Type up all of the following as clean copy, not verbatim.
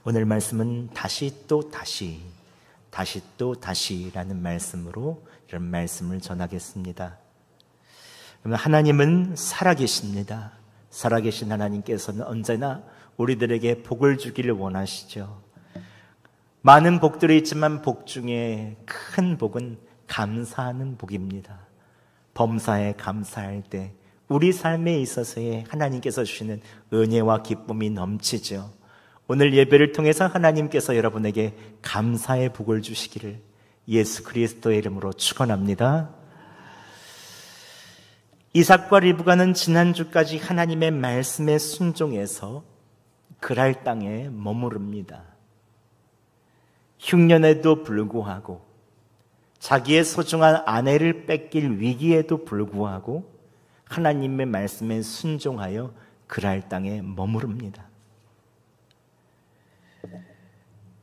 오늘 말씀은 다시 또 다시라는 말씀으로 이런 말씀을 전하겠습니다. 그러면 하나님은 살아계십니다. 살아계신 하나님께서는 언제나 우리들에게 복을 주기를 원하시죠. 많은 복들이 있지만 복 중에 큰 복은 감사하는 복입니다. 범사에 감사할 때 우리 삶에 있어서의 하나님께서 주시는 은혜와 기쁨이 넘치죠. 오늘 예배를 통해서 하나님께서 여러분에게 감사의 복을 주시기를 예수 그리스도의 이름으로 축원합니다. 이삭과 리브가는 지난주까지 하나님의 말씀에 순종해서 그랄 땅에 머무릅니다. 흉년에도 불구하고 자기의 소중한 아내를 뺏길 위기에도 불구하고 하나님의 말씀에 순종하여 그랄 땅에 머무릅니다.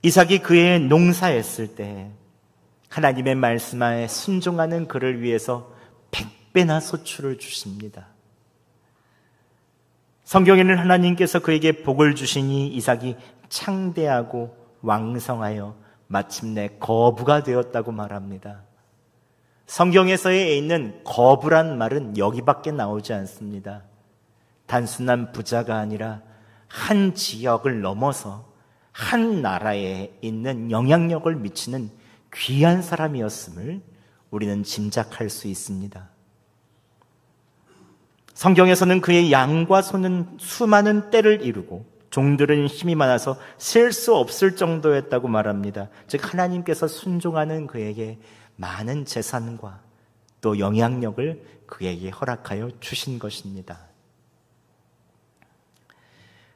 이삭이 그의 농사했을 때 하나님의 말씀에 순종하는 그를 위해서 100배나 소출을 주십니다. 성경에는 하나님께서 그에게 복을 주시니 이삭이 창대하고 왕성하여 마침내 거부가 되었다고 말합니다. 성경에서에 있는 거부란 말은 여기밖에 나오지 않습니다. 단순한 부자가 아니라 한 지역을 넘어서 한 나라에 있는 영향력을 미치는 귀한 사람이었음을 우리는 짐작할 수 있습니다. 성경에서는 그의 양과 소는 수많은 떼를 이루고 종들은 힘이 많아서 셀 수 없을 정도였다고 말합니다. 즉 하나님께서 순종하는 그에게 많은 재산과 또 영향력을 그에게 허락하여 주신 것입니다.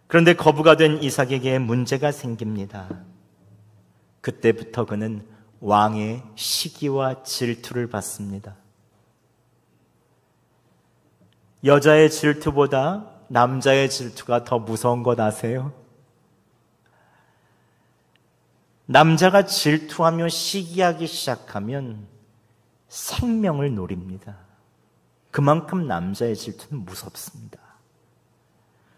그런데 거부가 된 이삭에게 문제가 생깁니다. 그때부터 그는 왕의 시기와 질투를 받습니다. 여자의 질투보다 남자의 질투가 더 무서운 것 아세요? 남자가 질투하며 시기하기 시작하면 생명을 노립니다. 그만큼 남자의 질투는 무섭습니다.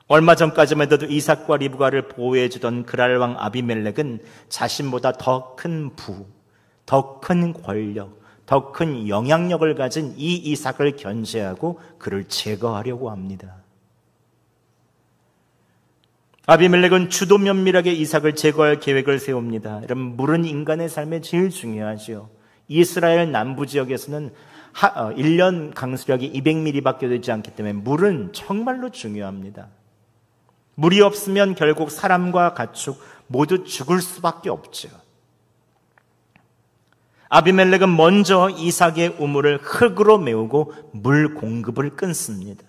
얼마 전까지만 해도 이삭과 리브가를 보호해주던 그랄 왕 아비멜렉은 자신보다 더 큰 부, 더 큰 권력, 더 큰 영향력을 가진 이 이삭을 견제하고 그를 제거하려고 합니다. 아비멜렉은 주도 면밀하게 이삭을 제거할 계획을 세웁니다. 여러분, 물은 인간의 삶에 제일 중요하죠. 이스라엘 남부 지역에서는 1년 강수량이 200mm밖에 되지 않기 때문에 물은 정말로 중요합니다. 물이 없으면 결국 사람과 가축 모두 죽을 수밖에 없죠. 아비멜렉은 먼저 이삭의 우물을 흙으로 메우고 물 공급을 끊습니다.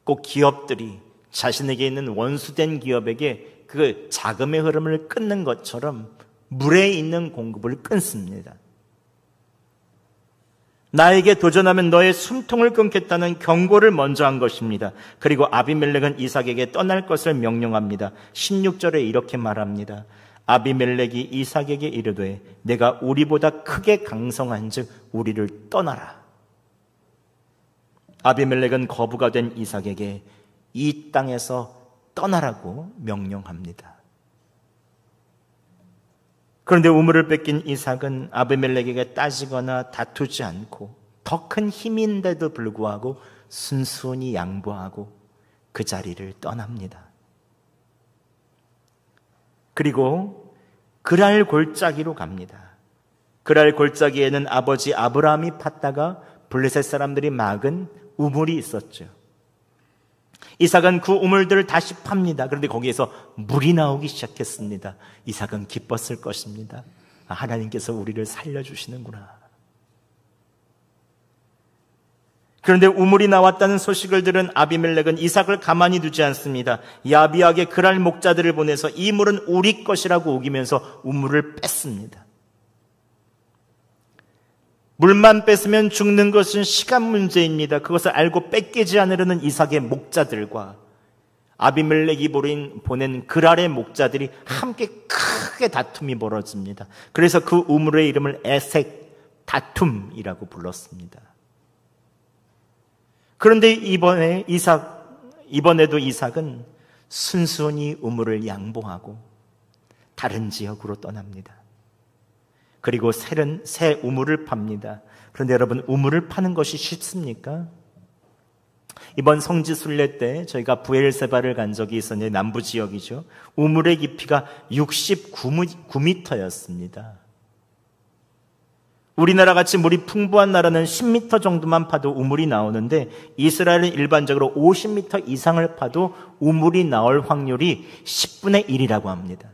꼭 기업들이 자신에게 있는 원수된 기업에게 그 자금의 흐름을 끊는 것처럼 물에 있는 공급을 끊습니다. 나에게 도전하면 너의 숨통을 끊겠다는 경고를 먼저 한 것입니다. 그리고 아비멜렉은 이삭에게 떠날 것을 명령합니다. 16절에 이렇게 말합니다. 아비멜렉이 이삭에게 이르되 내가 우리보다 크게 강성한즉 우리를 떠나라. 아비멜렉은 거부가 된 이삭에게 이 땅에서 떠나라고 명령합니다. 그런데 우물을 뺏긴 이삭은 아비멜렉에게 따지거나 다투지 않고 더 큰 힘인데도 불구하고 순순히 양보하고 그 자리를 떠납니다. 그리고 그랄 골짜기로 갑니다. 그랄 골짜기에는 아버지 아브라함이 팠다가 블레셋 사람들이 막은 우물이 있었죠. 이삭은 그 우물들을 다시 팝니다. 그런데 거기에서 물이 나오기 시작했습니다. 이삭은 기뻤을 것입니다. 하나님께서 우리를 살려주시는구나. 그런데 우물이 나왔다는 소식을 들은 아비멜렉은 이삭을 가만히 두지 않습니다. 야비하게 그랄 목자들을 보내서 이 물은 우리 것이라고 우기면서 우물을 뺐습니다. 물만 뺏으면 죽는 것은 시간 문제입니다. 그것을 알고 뺏기지 않으려는 이삭의 목자들과 아비멜렉이 보낸 그랄의 목자들이 함께 크게 다툼이 벌어집니다. 그래서 그 우물의 이름을 에색 다툼이라고 불렀습니다. 그런데 이번에도 이삭은 순순히 우물을 양보하고 다른 지역으로 떠납니다. 그리고 새 우물을 팝니다. 그런데 여러분, 우물을 파는 것이 쉽습니까? 이번 성지순례 때 저희가 부엘세바를 간 적이 있었는데, 남부 지역이죠. 우물의 깊이가 69m였습니다. 우리나라 같이 물이 풍부한 나라는 10m 정도만 파도 우물이 나오는데, 이스라엘은 일반적으로 50m 이상을 파도 우물이 나올 확률이 10분의 1이라고 합니다.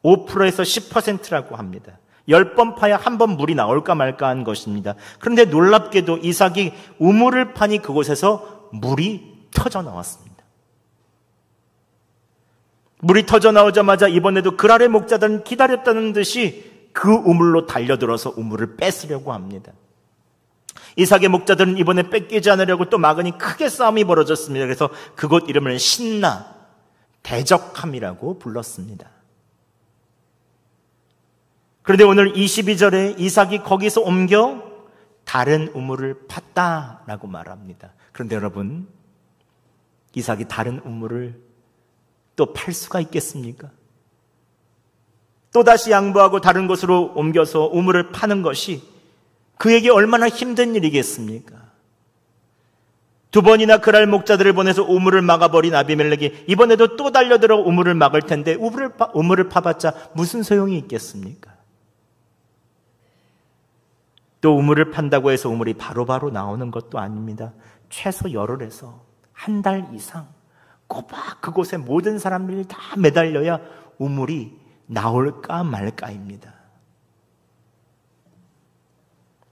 5%에서 10%라고 합니다. 10번 파야 한 번 물이 나올까 말까 한 것입니다. 그런데 놀랍게도 이삭이 우물을 파니 그곳에서 물이 터져 나왔습니다. 물이 터져 나오자마자 이번에도 그랄의 목자들은 기다렸다는 듯이 그 우물로 달려들어서 우물을 뺏으려고 합니다. 이삭의 목자들은 이번에 뺏기지 않으려고 또 막으니 크게 싸움이 벌어졌습니다. 그래서 그곳 이름을 신나, 대적함이라고 불렀습니다. 그런데 오늘 22절에 이삭이 거기서 옮겨 다른 우물을 팠다라고 말합니다. 그런데 여러분, 이삭이 다른 우물을 또 팔 수가 있겠습니까? 또다시 양보하고 다른 곳으로 옮겨서 우물을 파는 것이 그에게 얼마나 힘든 일이겠습니까? 2번이나 그랄 목자들을 보내서 우물을 막아버린 아비멜렉이 이번에도 또 달려들어 우물을 막을 텐데 우물을 파봤자 무슨 소용이 있겠습니까? 또 우물을 판다고 해서 우물이 바로바로 나오는 것도 아닙니다. 최소 열흘에서 한 달 이상 꼬박 그곳에 모든 사람들이 다 매달려야 우물이 나올까 말까입니다.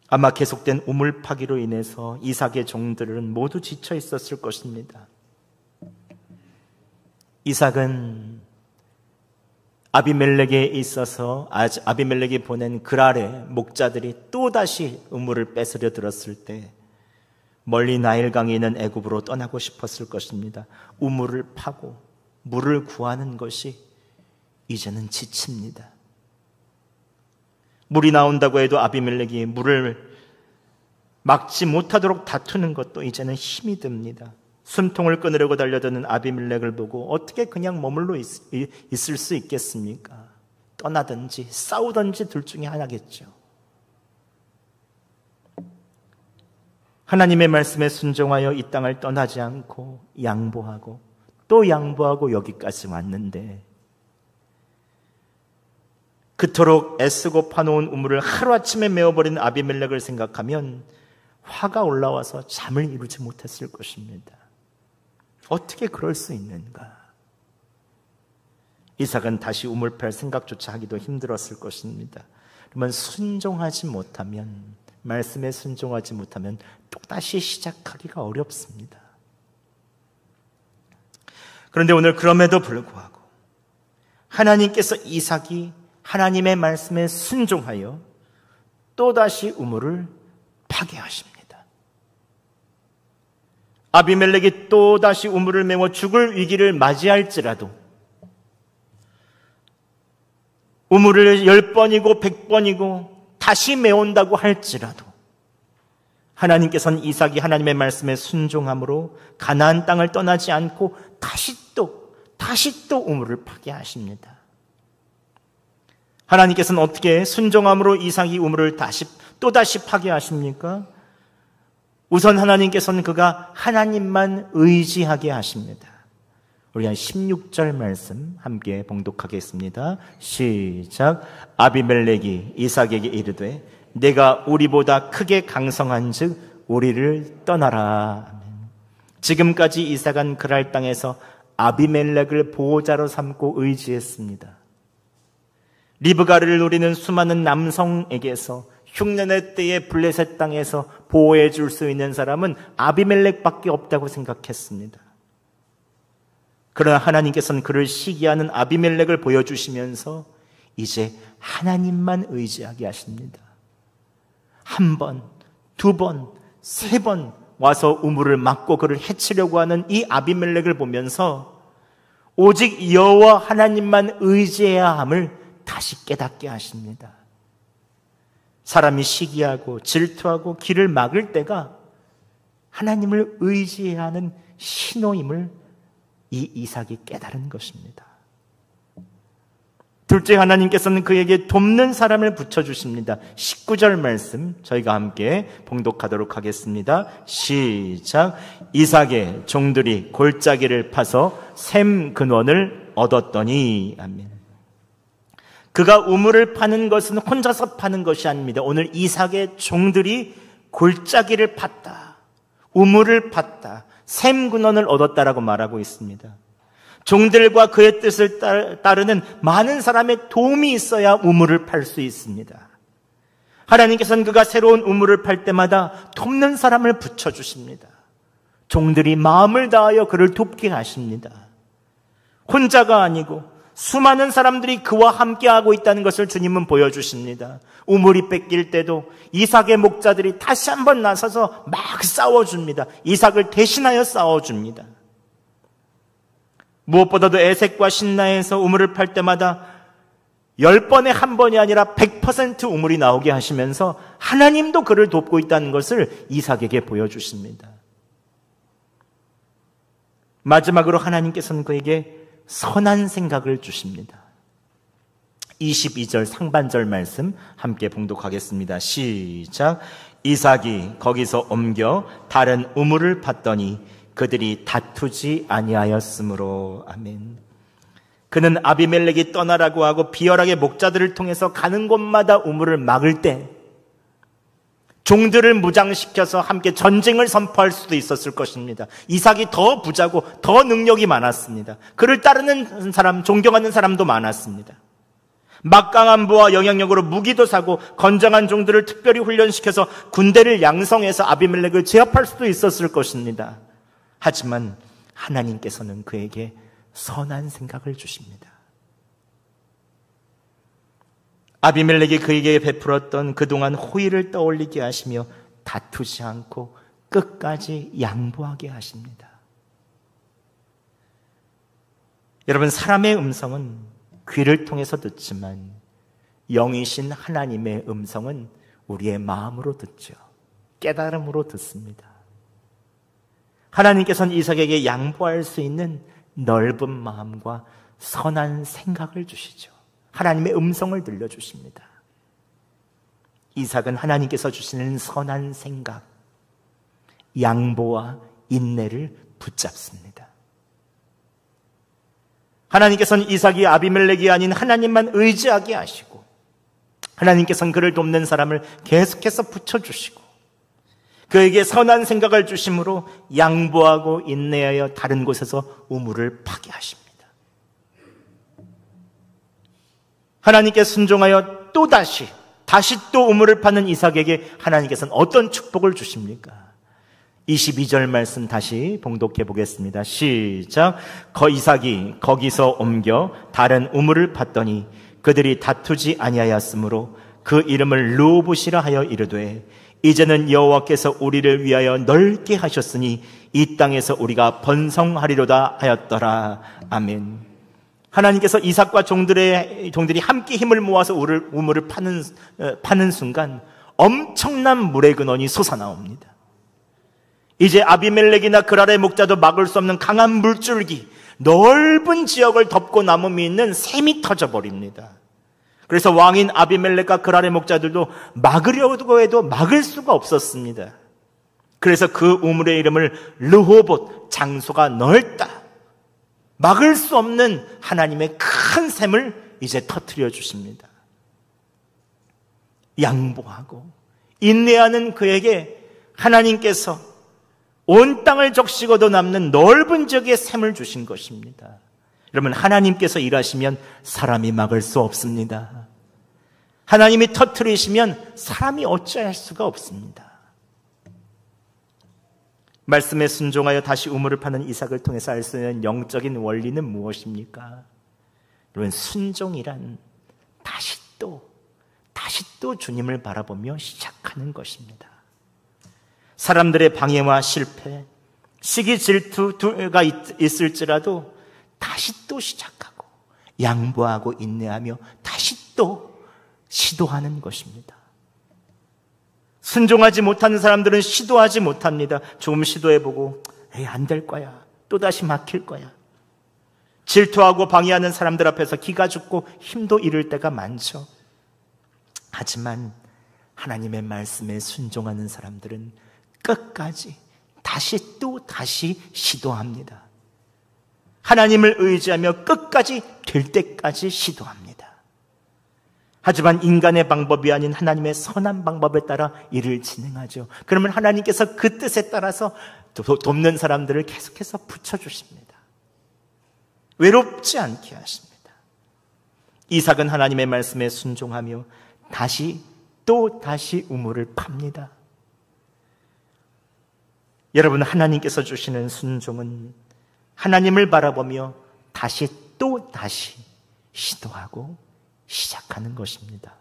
아마 계속된 우물 파기로 인해서 이삭의 종들은 모두 지쳐 있었을 것입니다. 이삭은 아비멜렉에 있어서 아비멜렉이 보낸 그랄의 목자들이 또다시 우물을 뺏으려 들었을 때 멀리 나일강이 있는 애굽으로 떠나고 싶었을 것입니다. 우물을 파고 물을 구하는 것이 이제는 지칩니다. 물이 나온다고 해도 아비멜렉이 물을 막지 못하도록 다투는 것도 이제는 힘이 듭니다. 숨통을 끊으려고 달려드는 아비멜렉을 보고 어떻게 그냥 머물러 있을 수 있겠습니까? 떠나든지 싸우든지 둘 중에 하나겠죠. 하나님의 말씀에 순종하여 이 땅을 떠나지 않고 양보하고 또 양보하고 여기까지 왔는데, 그토록 애쓰고 파놓은 우물을 하루아침에 메워버린 아비멜렉을 생각하면 화가 올라와서 잠을 이루지 못했을 것입니다. 어떻게 그럴 수 있는가? 이삭은 다시 우물 팔 생각조차 하기도 힘들었을 것입니다. 그러면 순종하지 못하면, 말씀에 순종하지 못하면 또다시 시작하기가 어렵습니다. 그런데 오늘 그럼에도 불구하고 하나님께서 이삭이 하나님의 말씀에 순종하여 또다시 우물을 파괴하십니다. 아비멜렉이 또다시 우물을 메워 죽을 위기를 맞이할지라도, 우물을 10번이고 100번이고 다시 메운다고 할지라도 하나님께서는 이삭이 하나님의 말씀에 순종함으로 가나안 땅을 떠나지 않고 다시 또 우물을 파괴하십니다. 하나님께서는 어떻게 순종함으로 이삭이 우물을 또다시 파괴하십니까? 우선 하나님께서는 그가 하나님만 의지하게 하십니다. 우리 한 16절 말씀 함께 봉독하겠습니다. 시작. 아비멜렉이 이삭에게 이르되 내가 우리보다 크게 강성한즉 우리를 떠나라. 지금까지 이삭은 그랄 땅에서 아비멜렉을 보호자로 삼고 의지했습니다. 리브가를 노리는 수많은 남성에게서 흉년의 때에 블레셋 땅에서 보호해 줄 수 있는 사람은 아비멜렉밖에 없다고 생각했습니다. 그러나 하나님께서는 그를 시기하는 아비멜렉을 보여주시면서 이제 하나님만 의지하게 하십니다. 1번, 2번, 3번 와서 우물을 막고 그를 해치려고 하는 이 아비멜렉을 보면서 오직 여호와 하나님만 의지해야 함을 다시 깨닫게 하십니다. 사람이 시기하고 질투하고 길을 막을 때가 하나님을 의지해야 하는 신호임을 이 이삭이 깨달은 것입니다. 둘째, 하나님께서는 그에게 돕는 사람을 붙여주십니다. 19절 말씀 저희가 함께 봉독하도록 하겠습니다. 시작. 이삭의 종들이 골짜기를 파서 샘 근원을 얻었더니. 아멘. 그가 우물을 파는 것은 혼자서 파는 것이 아닙니다. 오늘 이삭의 종들이 골짜기를 팠다, 우물을 팠다, 샘 근원을 얻었다라고 말하고 있습니다. 종들과 그의 뜻을 따르는 많은 사람의 도움이 있어야 우물을 팔 수 있습니다. 하나님께서는 그가 새로운 우물을 팔 때마다 돕는 사람을 붙여주십니다. 종들이 마음을 다하여 그를 돕게 하십니다. 혼자가 아니고 수많은 사람들이 그와 함께하고 있다는 것을 주님은 보여주십니다. 우물이 뺏길 때도 이삭의 목자들이 다시 한번 나서서 막 싸워줍니다. 이삭을 대신하여 싸워줍니다. 무엇보다도 에색과 신나에서 우물을 팔 때마다 10번에 한 번이 아니라 100% 우물이 나오게 하시면서 하나님도 그를 돕고 있다는 것을 이삭에게 보여주십니다. 마지막으로 하나님께서는 그에게 선한 생각을 주십니다. 22절 상반절 말씀 함께 봉독하겠습니다. 시작. 이삭이 거기서 옮겨 다른 우물을 팠더니 그들이 다투지 아니하였으므로. 아멘. 그는 아비멜렉이 떠나라고 하고 비열하게 목자들을 통해서 가는 곳마다 우물을 막을 때 종들을 무장시켜서 함께 전쟁을 선포할 수도 있었을 것입니다. 이삭이 더 부자고 더 능력이 많았습니다. 그를 따르는 사람, 존경하는 사람도 많았습니다. 막강한 부와 영향력으로 무기도 사고 건장한 종들을 특별히 훈련시켜서 군대를 양성해서 아비멜렉을 제압할 수도 있었을 것입니다. 하지만 하나님께서는 그에게 선한 생각을 주십니다. 아비멜렉이 그에게 베풀었던 그동안 호의를 떠올리게 하시며 다투지 않고 끝까지 양보하게 하십니다. 여러분, 사람의 음성은 귀를 통해서 듣지만 영이신 하나님의 음성은 우리의 마음으로 듣죠. 깨달음으로 듣습니다. 하나님께서는 이삭에게 양보할 수 있는 넓은 마음과 선한 생각을 주시죠. 하나님의 음성을 들려주십니다. 이삭은 하나님께서 주시는 선한 생각, 양보와 인내를 붙잡습니다. 하나님께서는 이삭이 아비멜렉이 아닌 하나님만 의지하게 하시고 하나님께서는 그를 돕는 사람을 계속해서 붙여주시고 그에게 선한 생각을 주심으로 양보하고 인내하여 다른 곳에서 우물을 파게 하십니다. 하나님께 순종하여 다시 또 우물을 파는 이삭에게 하나님께서는 어떤 축복을 주십니까? 22절 말씀 다시 봉독해 보겠습니다. 시작. 이삭이 거기서 옮겨 다른 우물을 팠더니 그들이 다투지 아니하였으므로 그 이름을 르호봇이라 하여 이르되 이제는 여호와께서 우리를 위하여 넓게 하셨으니 이 땅에서 우리가 번성하리로다 하였더라. 아멘. 하나님께서 이삭과 종들이 함께 힘을 모아서 우물을 파는 순간 엄청난 물의 근원이 솟아나옵니다. 이제 아비멜렉이나 그랄의 목자도 막을 수 없는 강한 물줄기, 넓은 지역을 덮고 남음이 있는 샘이 터져버립니다. 그래서 왕인 아비멜렉과 그랄의 목자들도 막으려고 해도 막을 수가 없었습니다. 그래서 그 우물의 이름을 르호봇, 장소가 넓다, 막을 수 없는 하나님의 큰 샘을 이제 터뜨려 주십니다. 양보하고 인내하는 그에게 하나님께서 온 땅을 적시고도 남는 넓은 지역의 샘을 주신 것입니다. 여러분, 하나님께서 일하시면 사람이 막을 수 없습니다. 하나님이 터뜨리시면 사람이 어찌할 수가 없습니다. 말씀에 순종하여 다시 우물을 파는 이삭을 통해서 알 수 있는 영적인 원리는 무엇입니까? 여러분, 순종이란 다시 또 주님을 바라보며 시작하는 것입니다. 사람들의 방해와 실패, 시기 질투가 있을지라도 다시 또 시작하고 양보하고 인내하며 다시 또 시도하는 것입니다. 순종하지 못하는 사람들은 시도하지 못합니다. 조금 시도해보고 안 될 거야, 또다시 막힐 거야. 질투하고 방해하는 사람들 앞에서 기가 죽고 힘도 잃을 때가 많죠. 하지만 하나님의 말씀에 순종하는 사람들은 끝까지 다시 또 다시 시도합니다. 하나님을 의지하며 끝까지 될 때까지 시도합니다. 하지만 인간의 방법이 아닌 하나님의 선한 방법에 따라 일을 진행하죠. 그러면 하나님께서 그 뜻에 따라서 돕는 사람들을 계속해서 붙여주십니다. 외롭지 않게 하십니다. 이삭은 하나님의 말씀에 순종하며 다시 또 다시 우물을 팝니다. 여러분, 하나님께서 주시는 순종은 하나님을 바라보며 다시 또 다시 시도하고 시작하는 것입니다.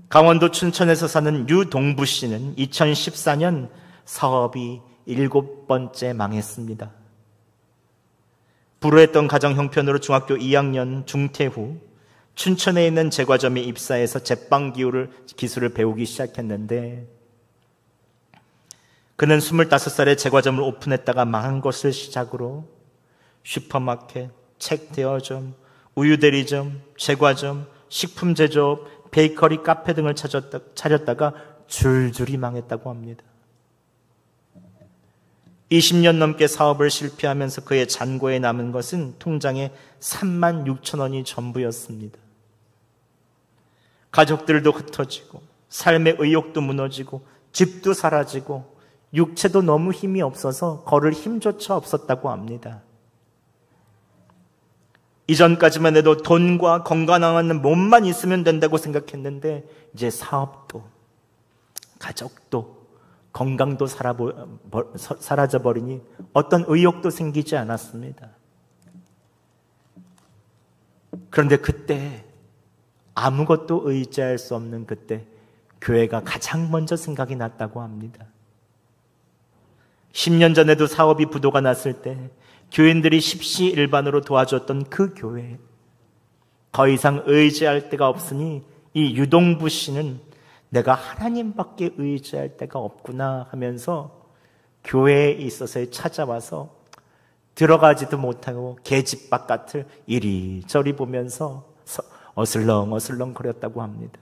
강원도 춘천에서 사는 유동부 씨는 2014년 사업이 7번째 망했습니다. 불우했던 가정 형편으로 중학교 2학년 중퇴 후 춘천에 있는 제과점에 입사해서 제빵 기술을 배우기 시작했는데, 그는 25살에 제과점을 오픈했다가 망한 것을 시작으로 슈퍼마켓, 책 대여점, 우유 대리점, 제과점, 식품 제조업, 베이커리, 카페 등을 차렸다가 줄줄이 망했다고 합니다. 20년 넘게 사업을 실패하면서 그의 잔고에 남은 것은 통장에 36,000원이 전부였습니다. 가족들도 흩어지고 삶의 의욕도 무너지고 집도 사라지고 육체도 너무 힘이 없어서 걸을 힘조차 없었다고 합니다. 이전까지만 해도 돈과 건강한 몸만 있으면 된다고 생각했는데 이제 사업도 가족도 건강도 사라져버리니 어떤 의욕도 생기지 않았습니다. 그런데 그때, 아무것도 의지할 수 없는 그때 교회가 가장 먼저 생각이 났다고 합니다. 10년 전에도 사업이 부도가 났을 때 교인들이 십시일반으로 도와줬던 그 교회, 더 이상 의지할 데가 없으니 이 유동부 씨는 내가 하나님밖에 의지할 데가 없구나 하면서 교회에 있어서 찾아와서 들어가지도 못하고 계집 바깥을 이리저리 보면서 어슬렁어슬렁 거렸다고 합니다.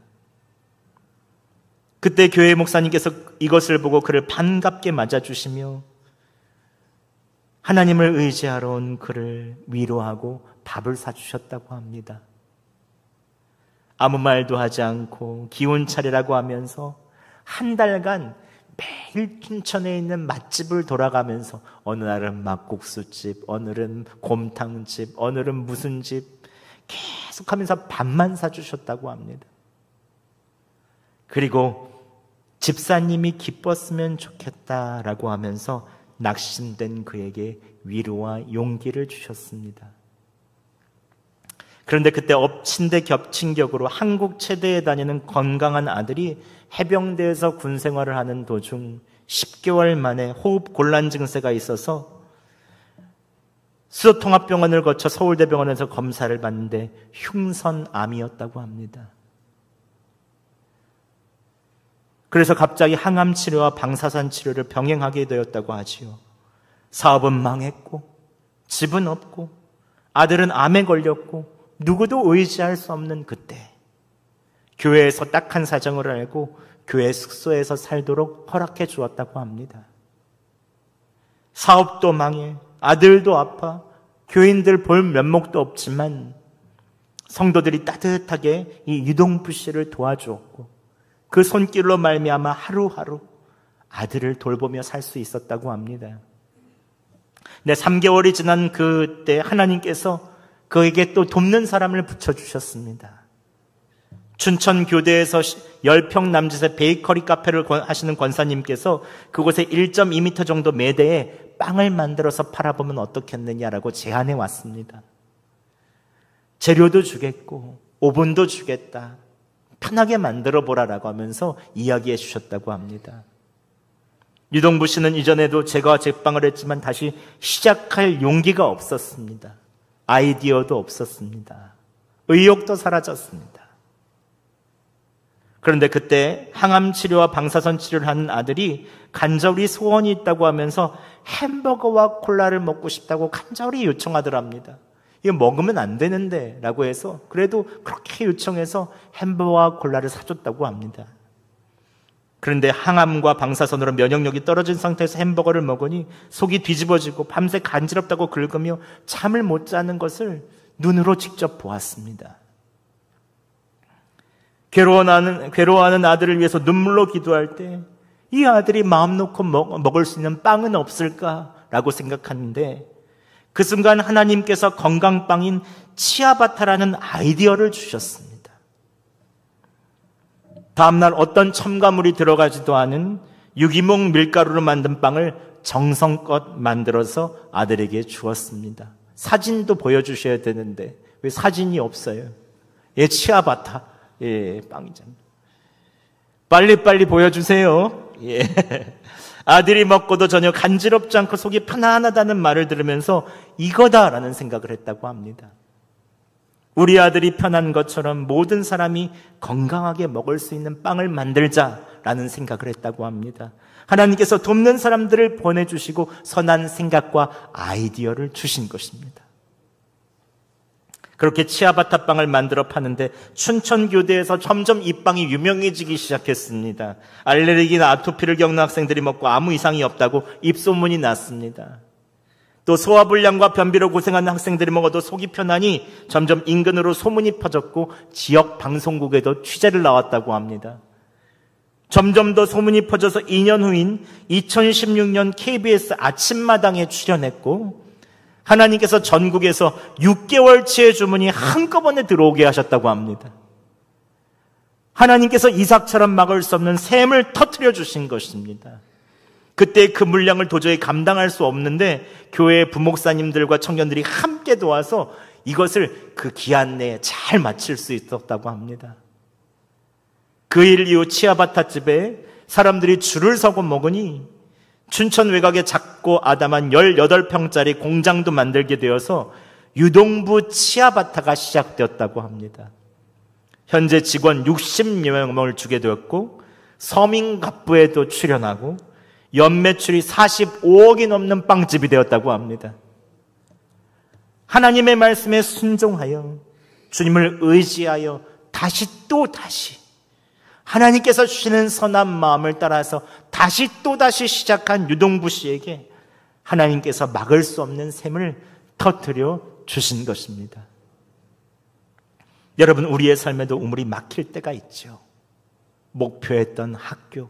그때 교회 목사님께서 이것을 보고 그를 반갑게 맞아주시며 하나님을 의지하러 온 그를 위로하고 밥을 사주셨다고 합니다. 아무 말도 하지 않고 기운 차리라고 하면서 한 달간 매일 춘천에 있는 맛집을 돌아가면서 어느 날은 막국수집, 오늘은 곰탕집, 오늘은 무슨 집 계속하면서 밥만 사주셨다고 합니다. 그리고 집사님이 기뻤으면 좋겠다라고 하면서 낙심된 그에게 위로와 용기를 주셨습니다. 그런데 그때 엎친 데 겹친 격으로 한국 체대에 다니는 건강한 아들이 해병대에서 군 생활을 하는 도중 10개월 만에 호흡 곤란 증세가 있어서 수도통합병원을 거쳐 서울대병원에서 검사를 받는데 흉선암이었다고 합니다. 그래서 갑자기 항암 치료와 방사선 치료를 병행하게 되었다고 하지요. 사업은 망했고 집은 없고 아들은 암에 걸렸고 누구도 의지할 수 없는 그때 교회에서 딱한 사정을 알고 교회 숙소에서 살도록 허락해 주었다고 합니다. 사업도 망해 아들도 아파 교인들 볼 면목도 없지만 성도들이 따뜻하게 이 유동부 씨를 도와주었고 그 손길로 말미암아 하루하루 아들을 돌보며 살 수 있었다고 합니다. 네, 3개월이 지난 그때 하나님께서 그에게 또 돕는 사람을 붙여주셨습니다. 춘천 교대에서 10평 남짓의 베이커리 카페를 하시는 권사님께서 그곳에 1.2m 정도 매대에 빵을 만들어서 팔아보면 어떻겠느냐라고 제안해 왔습니다. 재료도 주겠고 오븐도 주겠다. 편하게 만들어 보라라고 하면서 이야기해 주셨다고 합니다. 유동부 씨는 이전에도 제가 제빵을 했지만 다시 시작할 용기가 없었습니다. 아이디어도 없었습니다. 의욕도 사라졌습니다. 그런데 그때 항암 치료와 방사선 치료를 하는 아들이 간절히 소원이 있다고 하면서 햄버거와 콜라를 먹고 싶다고 간절히 요청하더랍니다. 이거 먹으면 안 되는데 라고 해서 그래도 그렇게 요청해서 햄버거와 콜라를 사줬다고 합니다. 그런데 항암과 방사선으로 면역력이 떨어진 상태에서 햄버거를 먹으니 속이 뒤집어지고 밤새 간지럽다고 긁으며 잠을 못 자는 것을 눈으로 직접 보았습니다. 괴로워하는 아들을 위해서 눈물로 기도할 때 이 아들이 마음 놓고 먹을 수 있는 빵은 없을까라고 생각하는데 그 순간 하나님께서 건강빵인 치아바타라는 아이디어를 주셨습니다. 다음날 어떤 첨가물이 들어가지도 않은 유기농 밀가루로 만든 빵을 정성껏 만들어서 아들에게 주었습니다. 사진도 보여주셔야 되는데 왜 사진이 없어요? 예, 치아바타 빵이잖아요. 빨리빨리 보여주세요. 예. 아들이 먹고도 전혀 간지럽지 않고 속이 편안하다는 말을 들으면서 이거다라는 생각을 했다고 합니다. 우리 아들이 편한 것처럼 모든 사람이 건강하게 먹을 수 있는 빵을 만들자라는 생각을 했다고 합니다. 하나님께서 돕는 사람들을 보내주시고 선한 생각과 아이디어를 주신 것입니다. 그렇게 치아바타 빵을 만들어 파는데 춘천교대에서 점점 이 빵이 유명해지기 시작했습니다. 알레르기나 아토피를 겪는 학생들이 먹고 아무 이상이 없다고 입소문이 났습니다. 또 소화불량과 변비로 고생하는 학생들이 먹어도 속이 편하니 점점 인근으로 소문이 퍼졌고 지역 방송국에도 취재를 나왔다고 합니다. 점점 더 소문이 퍼져서 2년 후인 2016년 KBS 아침마당에 출연했고 하나님께서 전국에서 6개월치의 주문이 한꺼번에 들어오게 하셨다고 합니다. 하나님께서 이삭처럼 막을 수 없는 샘을 터뜨려 주신 것입니다. 그때 그 물량을 도저히 감당할 수 없는데 교회 부목사님들과 청년들이 함께 도와서 이것을 그 기한 내에 잘 마칠 수 있었다고 합니다. 그 일 이후 치아바타 집에 사람들이 줄을 서고 먹으니 춘천 외곽에 작고 아담한 18평짜리 공장도 만들게 되어서 유동부 치아바타가 시작되었다고 합니다. 현재 직원 60명을 주게 되었고 서민갑부에도 출연하고 연매출이 45억이 넘는 빵집이 되었다고 합니다. 하나님의 말씀에 순종하여 주님을 의지하여 다시 하나님께서 주시는 선한 마음을 따라서 다시 시작한 유동부 씨에게 하나님께서 막을 수 없는 샘을 터뜨려 주신 것입니다. 여러분, 우리의 삶에도 우물이 막힐 때가 있죠. 목표했던 학교,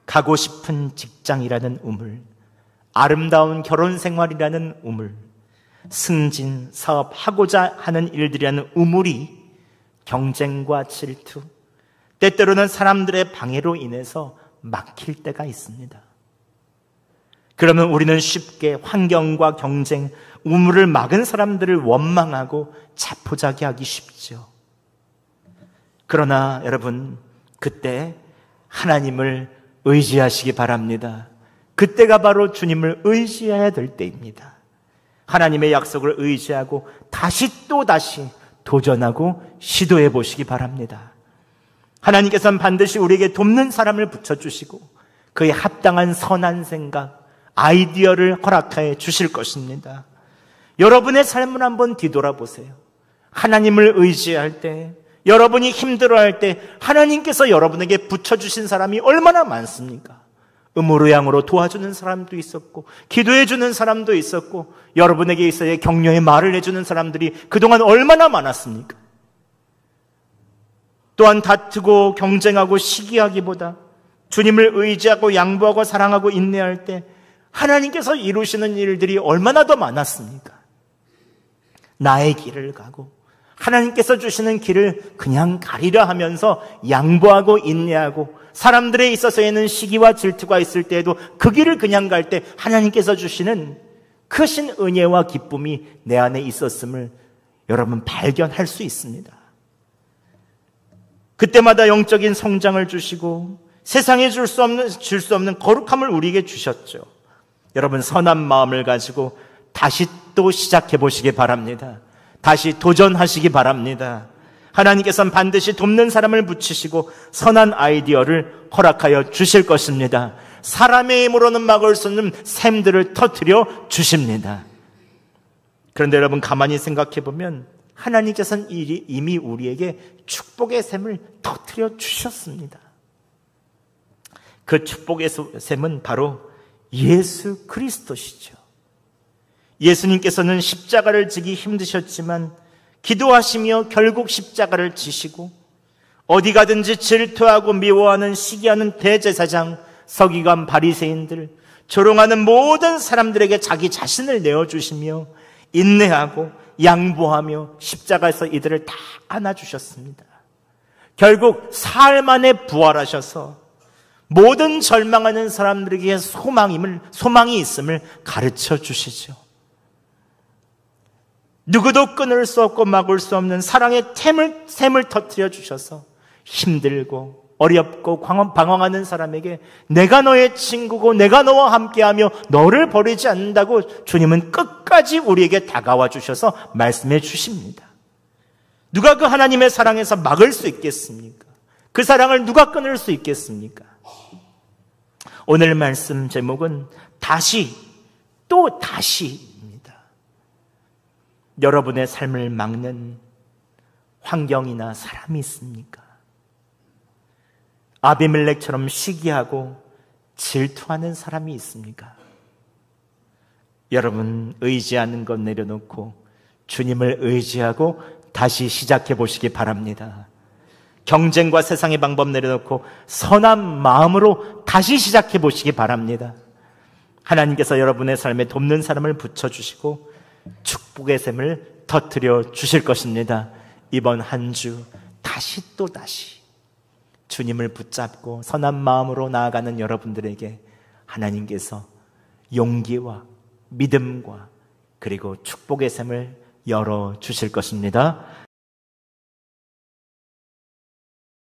가고 싶은 직장이라는 우물, 아름다운 결혼 생활이라는 우물, 승진, 사업, 하고자 하는 일들이라는 우물이 경쟁과 질투, 때때로는 사람들의 방해로 인해서 막힐 때가 있습니다. 그러면 우리는 쉽게 환경과 경쟁, 우물을 막은 사람들을 원망하고 자포자기하기 쉽죠. 그러나 여러분, 그때 하나님을 의지하시기 바랍니다. 그때가 바로 주님을 의지해야 될 때입니다. 하나님의 약속을 의지하고 다시 도전하고 시도해 보시기 바랍니다. 하나님께서는 반드시 우리에게 돕는 사람을 붙여주시고 그에 합당한 선한 생각, 아이디어를 허락하여 주실 것입니다. 여러분의 삶을 한번 뒤돌아보세요. 하나님을 의지할 때, 여러분이 힘들어할 때 하나님께서 여러분에게 붙여주신 사람이 얼마나 많습니까? 의무로양으로 도와주는 사람도 있었고 기도해주는 사람도 있었고 여러분에게 있어야 격려의 말을 해주는 사람들이 그동안 얼마나 많았습니까? 또한 다투고 경쟁하고 시기하기보다 주님을 의지하고 양보하고 사랑하고 인내할 때 하나님께서 이루시는 일들이 얼마나 더 많았습니까? 나의 길을 가고 하나님께서 주시는 길을 그냥 가리려 하면서 양보하고 인내하고 사람들에 있어서에는 시기와 질투가 있을 때에도 그 길을 그냥 갈 때 하나님께서 주시는 크신 은혜와 기쁨이 내 안에 있었음을 여러분 발견할 수 있습니다. 그때마다 영적인 성장을 주시고 세상에 줄 수 없는 거룩함을 우리에게 주셨죠. 여러분, 선한 마음을 가지고 다시 또 시작해 보시기 바랍니다. 다시 도전하시기 바랍니다. 하나님께서는 반드시 돕는 사람을 붙이시고 선한 아이디어를 허락하여 주실 것입니다. 사람의 힘으로는 막을 수 없는 샘들을 터뜨려 주십니다. 그런데 여러분 가만히 생각해 보면 하나님께서는 이미 우리에게 축복의 샘을 터뜨려 주셨습니다. 그 축복의 샘은 바로 예수 그리스도시죠. 예수님께서는 십자가를 지기 힘드셨지만 기도하시며 결국 십자가를 지시고 어디 가든지 질투하고 미워하는 시기하는 대제사장, 서기관, 바리새인들, 조롱하는 모든 사람들에게 자기 자신을 내어주시며 인내하고 양보하며 십자가에서 이들을 다 안아주셨습니다. 결국 사흘 만에 부활하셔서 모든 절망하는 사람들에게 소망이 있음을 가르쳐 주시죠. 누구도 끊을 수 없고 막을 수 없는 사랑의 샘을 터뜨려 주셔서 힘들고 어렵고 방황하는 사람에게 내가 너의 친구고 내가 너와 함께하며 너를 버리지 않는다고 주님은 끝까지 우리에게 다가와 주셔서 말씀해 주십니다. 누가 그 하나님의 사랑에서 막을 수 있겠습니까? 그 사랑을 누가 끊을 수 있겠습니까? 오늘 말씀 제목은 다시 또 다시입니다. 여러분의 삶을 막는 환경이나 사람이 있습니까? 아비멜렉처럼 시기하고 질투하는 사람이 있습니까? 여러분 의지하는 것 내려놓고 주님을 의지하고 다시 시작해 보시기 바랍니다. 경쟁과 세상의 방법 내려놓고 선한 마음으로 다시 시작해 보시기 바랍니다. 하나님께서 여러분의 삶에 돕는 사람을 붙여주시고 축복의 샘을 터뜨려 주실 것입니다. 이번 한 주 다시 또 다시 주님을 붙잡고 선한 마음으로 나아가는 여러분들에게 하나님께서 용기와 믿음과 그리고 축복의 샘을 열어주실 것입니다.